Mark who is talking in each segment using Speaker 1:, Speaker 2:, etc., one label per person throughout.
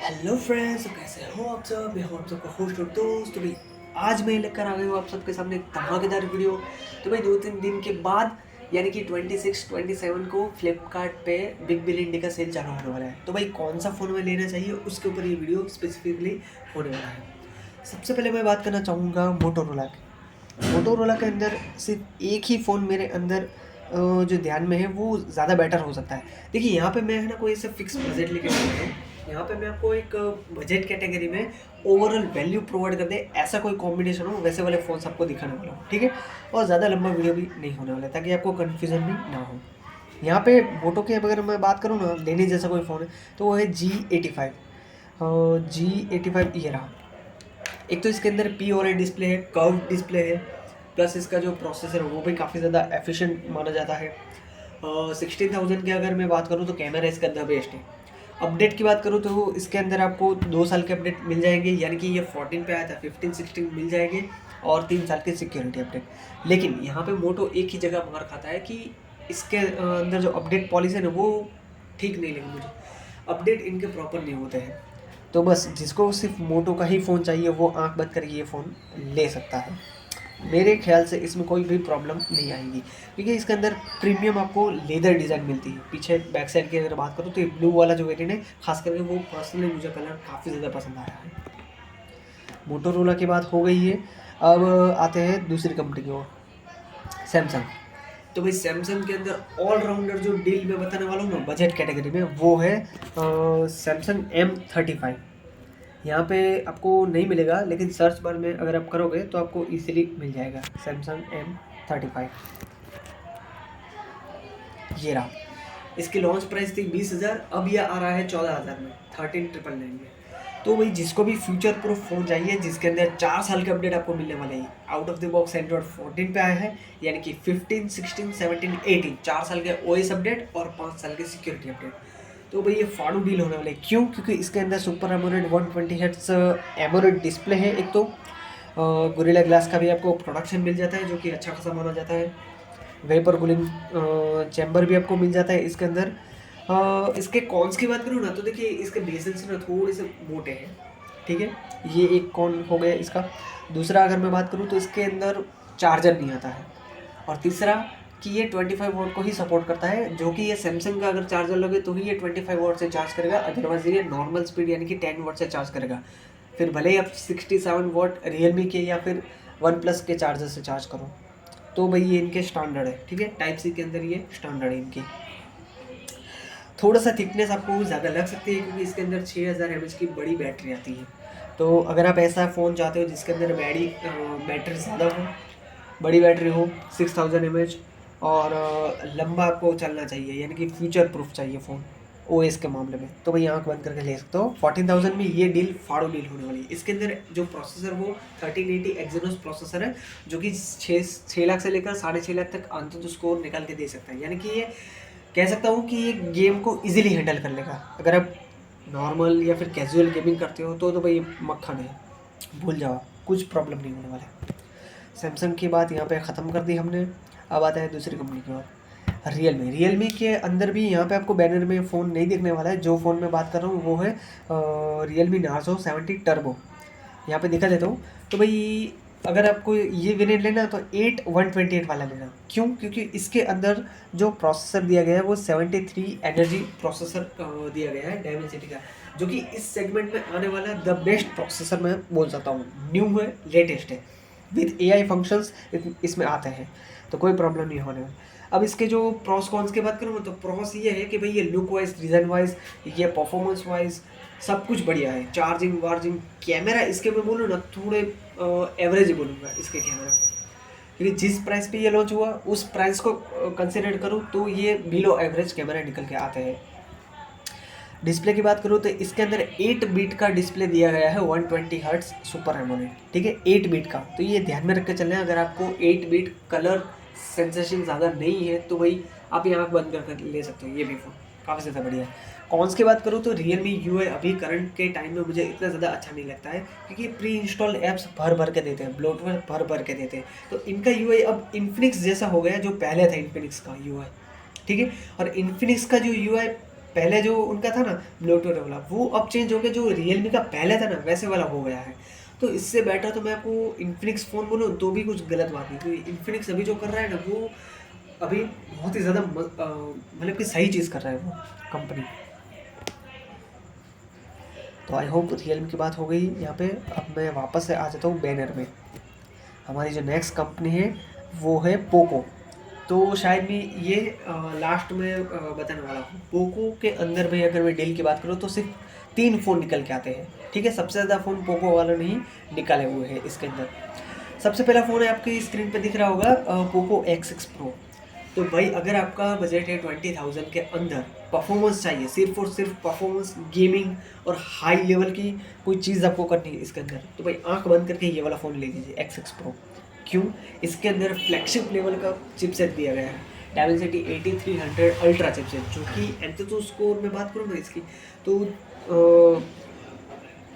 Speaker 1: Hello friends, तो कैसे हो आप सब। मैं हूं आप सबका होस्ट और दोस्त। तो भाई आज मैं लेकर आ गई हूँ आप सबके सामने एक धमाकेदार वीडियो। तो भाई 2-3 दिन के बाद यानी कि 26-27 को फ्लिपकार्ट पे बिग बिलियन डे का सेल चालू होने वाला है। तो भाई कौन सा फ़ोन में लेना चाहिए उसके ऊपर ये वीडियो स्पेसिफिकली होने वाला है। सबसे पहले मैं बात करना चाहूँगा मोटोरोला की। मोटोरोला के अंदर सिर्फ एक ही फ़ोन मेरे अंदर जो ध्यान में है वो ज़्यादा बेटर हो सकता है। देखिए यहाँ पे मैं है ना कोई ऐसा फिक्स बजट लेके चल रहा हूँ। यहाँ पे मैं आपको एक बजट कैटेगरी में ओवरऑल वैल्यू प्रोवाइड कर दे ऐसा कोई कॉम्बिनेशन हो, वैसे वाले फ़ोन्स आपको दिखाने वाला हूँ, ठीक है। और ज़्यादा लंबा वीडियो भी नहीं होने वाला है ताकि आपको कन्फ्यूज़न भी ना हो। यहाँ पे मोटो की अगर मैं बात करूँ ना, लेने जैसा कोई फ़ोन है तो वो है G85। G85 ये रहा। एक तो इसके अंदर पी OLED डिस्प्ले है, कर्व डिस्प्ले है, प्लस इसका जो प्रोसेसर है वो भी काफ़ी ज़्यादा एफिशिएंट माना जाता है। 16,000 की अगर मैं बात करूँ तो कैमरा इसका द बेस्ट है। अपडेट की बात करूँ तो इसके अंदर आपको 2 साल के अपडेट मिल जाएंगे, यानी कि ये 14 पे आया था, 15-16 मिल जाएंगे, और 3 साल के सिक्योरिटी अपडेट। लेकिन यहाँ पे मोटो एक ही जगह मार खाता है कि इसके अंदर जो अपडेट पॉलिसी है ना वो ठीक नहीं लगी मुझे। अपडेट इनके प्रॉपर नहीं होते हैं। तो बस जिसको सिर्फ मोटो का ही फ़ोन चाहिए वो आंख बंद करके ये फ़ोन ले सकता है। मेरे ख्याल से इसमें कोई भी प्रॉब्लम नहीं आएगी, क्योंकि इसके अंदर प्रीमियम आपको लेदर डिज़ाइन मिलती है। पीछे बैक साइड की अगर बात करूँ तो ये ब्लू वाला जो वेरिएंट है, खास करके वो पर्सनली मुझे कलर काफ़ी ज़्यादा पसंद आया है। मोटोरोला की बात हो गई है, अब आते हैं दूसरी कंपनी की ओर, सैमसंग। तो भाई सैमसंग के अंदर ऑलराउंडर जो डील मैं बताने वाला हूँ ना बजट कैटेगरी में, वो है सैमसंग M35। यहाँ पे आपको नहीं मिलेगा, लेकिन सर्च बार में अगर आप करोगे तो आपको इजीली मिल जाएगा सैमसंग M35। ये रहा। इसकी लॉन्च प्राइस थी 20,000, अब यह आ रहा है 14,000 में, 13,999 में। तो भाई जिसको भी फ्यूचर प्रूफ फ़ोन चाहिए जिसके अंदर 4 साल के अपडेट आपको मिलने वाले हैं, out of the box Android 14 पे आया है, यानी कि 15, 16, 17, 18 4 साल के OS अपडेट और 5 साल के सिक्योरिटी अपडेट। तो भाई ये फाड़ू डील होने वाले। क्यों? क्योंकि इसके अंदर super AMOLED 120 hertz AMOLED display है। एक तो गोरिल्ला ग्लास का भी आपको प्रोडक्शन मिल जाता है जो कि अच्छा खासा माना जाता है। वेपर कूलिंग चैम्बर भी आपको मिल जाता है इसके अंदर। इसके कॉन्स की बात करूँ ना तो देखिए इसके बेसल्स ना थोड़े से मोटे हैं, ठीक है। ये एक कॉन हो गया इसका। दूसरा अगर मैं बात करूँ तो इसके अंदर चार्जर नहीं आता है। और तीसरा कि ये 25 वॉट को ही सपोर्ट करता है, जो कि ये सैमसंग का अगर चार्जर लगे तो ही ये 25 वॉट से चार्ज करेगा, अदरवाइज ये नॉर्मल स्पीड यानी कि 10 वॉट से चार्ज करेगा। फिर भले ही आप 67 वॉट रियलमी के या फिर वन प्लस के चार्जर से चार्ज करो। तो भाई ये इनके स्टैंडर्ड है, ठीक है। टाइप सी के अंदर ये स्टैंडर्ड है इनकी। थोड़ा सा थिकनेस आपको ज़्यादा लग सकती है क्योंकि इसके अंदर 6000 mAh की बड़ी बैटरी आती है। तो अगर आप ऐसा फ़ोन चाहते हो जिसके अंदर बैटरी ज़्यादा हो, बड़ी बैटरी हो, 6000 mAh, और लंबा आपको चलना चाहिए यानी कि फ्यूचर प्रूफ चाहिए फ़ोन OS के मामले में, तो भाई आँख बंद करके ले सकते हो। 14,000 में ये डील फाड़ो डील होने वाली है। इसके अंदर जो प्रोसेसर वो 1380 एक्सिनोस प्रोसेसर है, जो कि 6 लाख से लेकर 6.5 लाख तक अंततः स्कोर निकाल के दे सकता है। यानी कि ये कह सकता हूँ कि ये गेम को इजीली हैंडल कर लेगा। अगर आप नॉर्मल या फिर कैजुअल गेमिंग करते हो तो भाई मक्खन है, भूल जाओ, कुछ प्रॉब्लम नहीं होने वाला है। सैमसंग की बात यहाँ पे ख़त्म कर दी हमने। अब आता है दूसरी कंपनी की ओर, रियलमी के अंदर भी यहाँ पे आपको बैनर में फ़ोन नहीं देखने वाला है। जो फ़ोन मैं बात कर रहा हूँ वो है रियलमी नार्जो 70 टर्बो। यहाँ पे दिखा देता हूँ। तो भाई अगर आपको ये वेरिएंट लेना है तो 8128 वाला लेना। क्यों? क्योंकि इसके अंदर जो प्रोसेसर दिया गया है वो 73 एनर्जी प्रोसेसर दिया गया है डायमेंसिटी का, जो कि इस सेगमेंट में आने वाला द बेस्ट प्रोसेसर मैं बोल सकता हूँ। न्यू है, लेटेस्ट है, विद AI फंक्शंस इसमें आते हैं, तो कोई प्रॉब्लम नहीं होने वाली। अब इसके जो प्रॉस कॉन्स की बात करूँ तो प्रॉस ये है कि भाई ये लुक वाइज, डिज़ाइन वाइज, ये परफॉर्मेंस वाइज सब कुछ बढ़िया है। चार्जिंग वार्जिंग, कैमरा इसके मैं बोलूँ ना थोड़े एवरेज ही बोलूँगा इसके कैमरा, क्योंकि जिस प्राइस पे ये लॉन्च हुआ उस प्राइस को कंसिडर करूँ तो ये बिलो एवरेज कैमरा निकल के आते हैं। डिस्प्ले की बात करूँ तो इसके अंदर 8 बीट का डिस्प्ले दिया गया है, 120 हर्ट्ज सुपर एमोलेड, ठीक है, 8 बीट का। तो ये ध्यान में रख के चलना है। अगर आपको 8 बीट कलर सेंसेशन ज़्यादा नहीं है तो भाई आप ये आँख बंद कर ले सकते हो, ये भी फ़ोन काफ़ी ज़्यादा बढ़िया है। कॉन्स की बात करूँ तो रियलमी UI अभी करंट के टाइम में मुझे इतना ज़्यादा अच्छा नहीं लगता है, क्योंकि प्री इंस्टॉल ऐप्स भर भर के देते हैं, ब्लोटवेयर भर भर के देते हैं। तो इनका UI अब इन्फिनिक्स जैसा हो गया जो पहले था इन्फिनिक्स का UI, ठीक है। और इन्फिनिक्स का जो UI पहले जो उनका था ना ब्लूटूथ वाला, वो अब चेंज हो गया, जो रियलमी का पहले था ना वैसे वाला हो गया है। तो इससे बेटर तो मैं आपको इन्फिनिक्स फ़ोन बोलूँ तो भी कुछ गलत बात नहीं, क्योंकि इन्फिनिक्स अभी जो कर रहा है ना वो अभी बहुत ही ज़्यादा मतलब कि सही चीज़ कर रहा है वो कंपनी। तो आई होप रियलमी की बात हो गई यहाँ पे। अब मैं वापस से आ जाता हूँ बैनर में। हमारी जो नेक्स्ट कंपनी है वो है पोको। तो शायद मैं ये लास्ट में बताने वाला हूँ। पोको के अंदर में अगर मैं डील की बात करूँ तो सिर्फ 3 फ़ोन निकल के आते हैं, ठीक है। सबसे ज़्यादा फ़ोन पोको वालों ने ही निकाले हुए हैं इसके अंदर। सबसे पहला फ़ोन है, आपकी स्क्रीन पे दिख रहा होगा, पोको X6 प्रो। तो भाई अगर आपका बजट है 20,000 के अंदर, परफॉर्मेंस चाहिए, सिर्फ और सिर्फ परफॉर्मेंस, गेमिंग और हाई लेवल की कोई चीज़ आपको करनी है इसके अंदर, तो भाई आंख बंद करके ये वाला फ़ोन ले लीजिए X6 प्रो। क्यों? इसके अंदर फ्लैगशिप लेवल का चिपसेट दिया गया है, डायमेंसिटी 8300 अल्ट्रा चिपसेट, जो कि एंथुसियास्ट स्कोर में बात करूँ ना इसकी, तो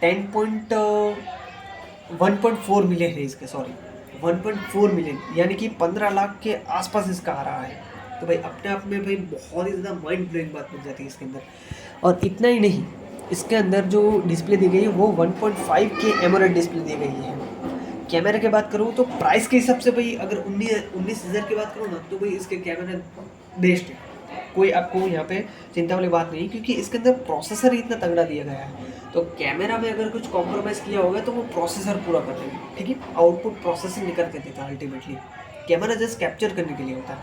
Speaker 1: 1.4 मिलियन है इसके, सॉरी 1.4 मिलियन, यानी कि 15 लाख के आसपास इसका आ रहा है। तो भाई अपने आप में भाई बहुत ही ज़्यादा माइंड ब्लोइंग बात बन जाती है इसके अंदर। और इतना ही नहीं, इसके अंदर जो डिस्प्ले दी गई है वो 1.5 के एमोलेड डिस्प्ले दी गई है। कैमरे की बात करूँ तो प्राइस के हिसाब से भाई अगर 19,000 की बात करूँ ना, तो भाई इसके कैमरे बेस्ट है, कोई आपको यहाँ पे चिंता वाली बात नहीं, क्योंकि इसके अंदर प्रोसेसर इतना तगड़ा दिया गया है। तो कैमरा में अगर कुछ कॉम्प्रोमाइज़ किया होगा तो वो प्रोसेसर पूरा कर देगा, ठीक है। आउटपुट प्रोसेसर निकल के देता है अल्टीमेटली, कैमरा जस्ट कैप्चर करने के लिए होता है।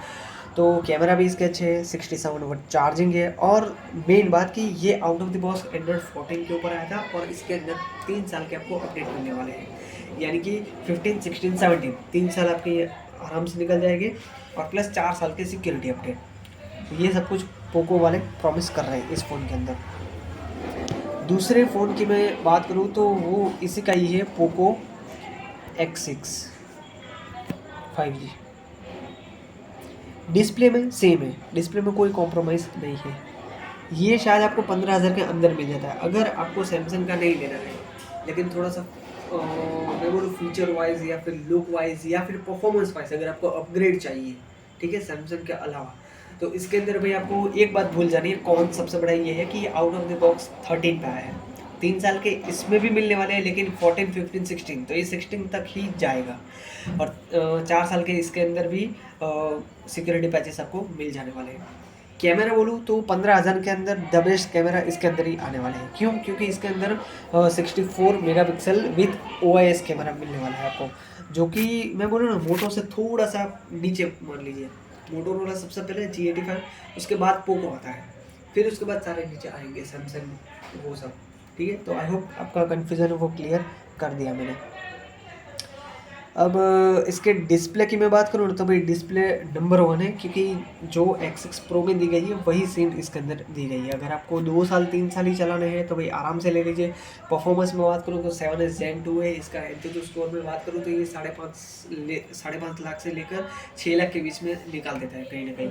Speaker 1: तो कैमरा भी इसके अच्छे है, 67 वाट चार्जिंग है, और मेन बात कि ये out of the box Android 14 के ऊपर आया था, और इसके अंदर 3 साल के आपको अपडेट मिलने वाले हैं, यानी कि 15, 16, 17 3 साल आपके आराम से निकल जाएंगे, और प्लस 4 साल के सिक्योरिटी अपडेट। तो ये सब कुछ पोको वाले प्रॉमिस कर रहे हैं इस फ़ोन के अंदर। दूसरे फ़ोन की मैं बात करूँ तो वो इसी का ही है, पोको X6 5G। डिस्प्ले में सेम है, डिस्प्ले में कोई कॉम्प्रोमाइज़ नहीं है। ये शायद आपको 15,000 के अंदर मिल जाता है अगर आपको सैमसंग का नहीं लेना है, लेकिन थोड़ा सा मैं बोलूँ फीचर वाइज या फिर लुक वाइज या फिर परफॉर्मेंस वाइज अगर आपको अपग्रेड चाहिए, ठीक है, सैमसंग के अलावा, तो इसके अंदर भाई आपको एक बात भूल जानी है, कौन सबसे बड़ा ये है कि आउट ऑफ द बॉक्स 13 पे आया है। 3 साल के इसमें भी मिलने वाले हैं, लेकिन 14, 15, 16, तो ये 16 तक ही जाएगा। और 4 साल के इसके अंदर भी सिक्योरिटी पैचेस आपको मिल जाने वाले हैं। कैमरा बोलूँ तो 15,000 के अंदर द बेस्ट कैमरा इसके अंदर ही आने वाले हैं। क्यों? क्योंकि इसके अंदर 64 मेगापिक्सल विथ OIS कैमरा मिलने वाला है आपको, जो कि मैं बोलूँ ना मोटो से थोड़ा सा नीचे मान लीजिए। मोटोरोला सबसे पहले G85, उसके बाद पोको आता है, फिर उसके बाद सारे नीचे आएंगे सैमसंग वो सब, ठीक है। तो आई होप आपका कन्फ्यूज़न वो क्लियर कर दिया मैंने। अब इसके डिस्प्ले की मैं बात करूँ तो भाई डिस्प्ले नंबर 1 है, क्योंकि जो X6 प्रो में दी गई है वही सेम इसके अंदर दी गई है। अगर आपको 2 साल 3 साल ही चलाने हैं तो भाई आराम से ले लीजिए। परफॉर्मेंस में बात करूँ तो 7S Gen 2 है इसका। एंथुसियास्ट स्कोर में बात करूँ तो ये 5.5 लाख से लेकर 6 लाख के बीच में निकाल देता है कहीं ना कहीं,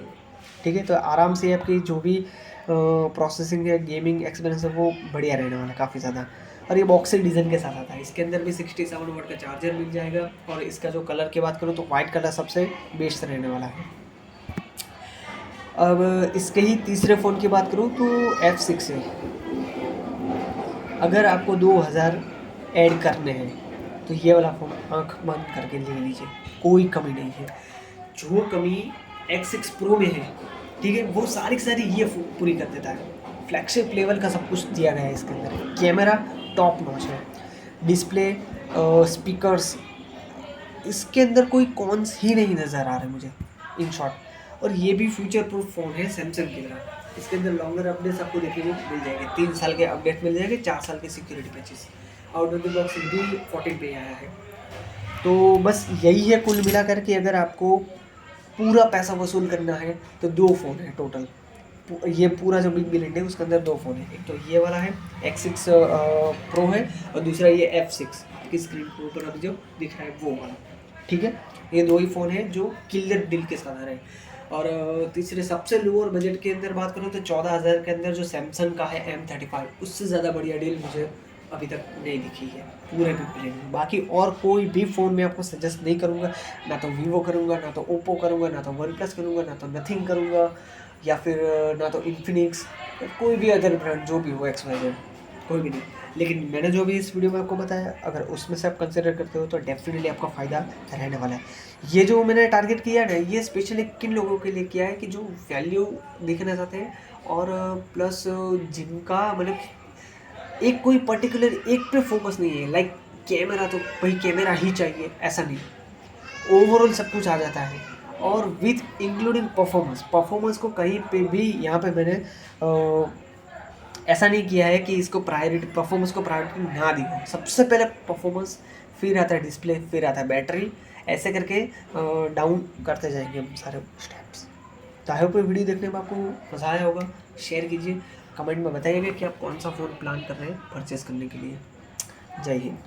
Speaker 1: ठीक है। तो आराम से आपकी जो भी प्रोसेसिंग है, गेमिंग एक्सपीरियंस है, वो बढ़िया रहने वाला है काफ़ी ज़्यादा। और ये बॉक्सी डिज़ाइन के साथ आता है, इसके अंदर भी 67 वाट का चार्जर मिल जाएगा। और इसका जो कलर की बात करूँ तो वाइट कलर सबसे बेस्ट रहने वाला है। अब इसके ही तीसरे फ़ोन की बात करूँ तो F6 है। अगर आपको 2,000 ऐड करने हैं तो ये वाला फ़ोन आँख बंद करके ले लीजिए, कोई कमी नहीं है। जो कमी X6 प्रो में है, ठीक है, वो सारी की सारी ये पूरी कर देता है। फ्लैगशिप लेवल का सब कुछ दिया गया है इसके अंदर। कैमरा टॉप नॉच है, डिस्प्ले, स्पीकर्स, इसके अंदर कोई कॉन्स ही नहीं नज़र आ रहे मुझे इन शॉर्ट। और ये भी फ्यूचर प्रूफ फ़ोन है सैमसंग की तरह। इसके अंदर लॉन्गर अपडेट्स आपको देखने को मिल जाएंगे, 3 साल के अपडेट मिल जाएंगे, 4 साल के security patches. Out of the box भी 14 पे आया है। तो बस यही है कुल मिलाकर के, अगर आपको पूरा पैसा वसूल करना है तो 2 फ़ोन है टोटल। ये पूरा जो बिग बिलियन है उसके अंदर 2 फ़ोन है, एक तो ये वाला है X6 प्रो है, और दूसरा ये F6 की स्क्रीन के ऊपर अभी जो दिख रहा है वो वाला, ठीक है। ये 2 ही फ़ोन है जो किलर डील के साथ आ रहे हैं। और तीसरे सबसे लोअर बजट के अंदर बात करूँ तो 14,000 के अंदर जो सैमसंग का है M35, उससे ज़्यादा बढ़िया डील मुझे अभी तक नहीं दिखी है पूरे बिग बिलियन में। बाकी और कोई भी फ़ोन मैं आपको सजेस्ट नहीं करूँगा, ना तो वीवो करूँगा, ना तो ओप्पो करूँगा, ना तो वन प्लस करूँगा, ना तो नथिंग करूँगा, या फिर ना तो इन्फिनिक्स, कोई भी अदर ब्रांड जो भी हो XYZ, कोई भी नहीं। लेकिन मैंने जो भी इस वीडियो में आपको बताया, अगर उसमें से आप कंसिडर करते हो तो डेफिनेटली आपका फ़ायदा रहने वाला है। ये जो मैंने टारगेट किया है ना, ये स्पेशली किन लोगों के लिए किया है कि जो वैल्यू देखना चाहते हैं और प्लस जिनका मतलब एक कोई पर्टिकुलर एक पे फोकस नहीं है, लाइक कैमरा तो भाई कैमरा ही चाहिए ऐसा नहीं, ओवरऑल सब कुछ आ जाता है। और विथ इंक्लूडिंग परफॉर्मेंस, परफॉर्मेंस को कहीं पे भी यहाँ पे मैंने ऐसा नहीं किया है कि इसको प्रायोरिटी, परफॉर्मेंस को प्रायोरिटी ना दी हो। सबसे पहले परफॉर्मेंस, फिर आता है डिस्प्ले, फिर आता है बैटरी, ऐसे करके डाउन करते जाएंगे हम सारे स्टेप्स। तो आई होप ये वीडियो देखने में आपको मज़ा आया होगा। शेयर कीजिए, कमेंट में बताइएगा कि आप कौन सा फ़ोन प्लान कर रहे हैं परचेज़ करने के लिए। जय हिंद।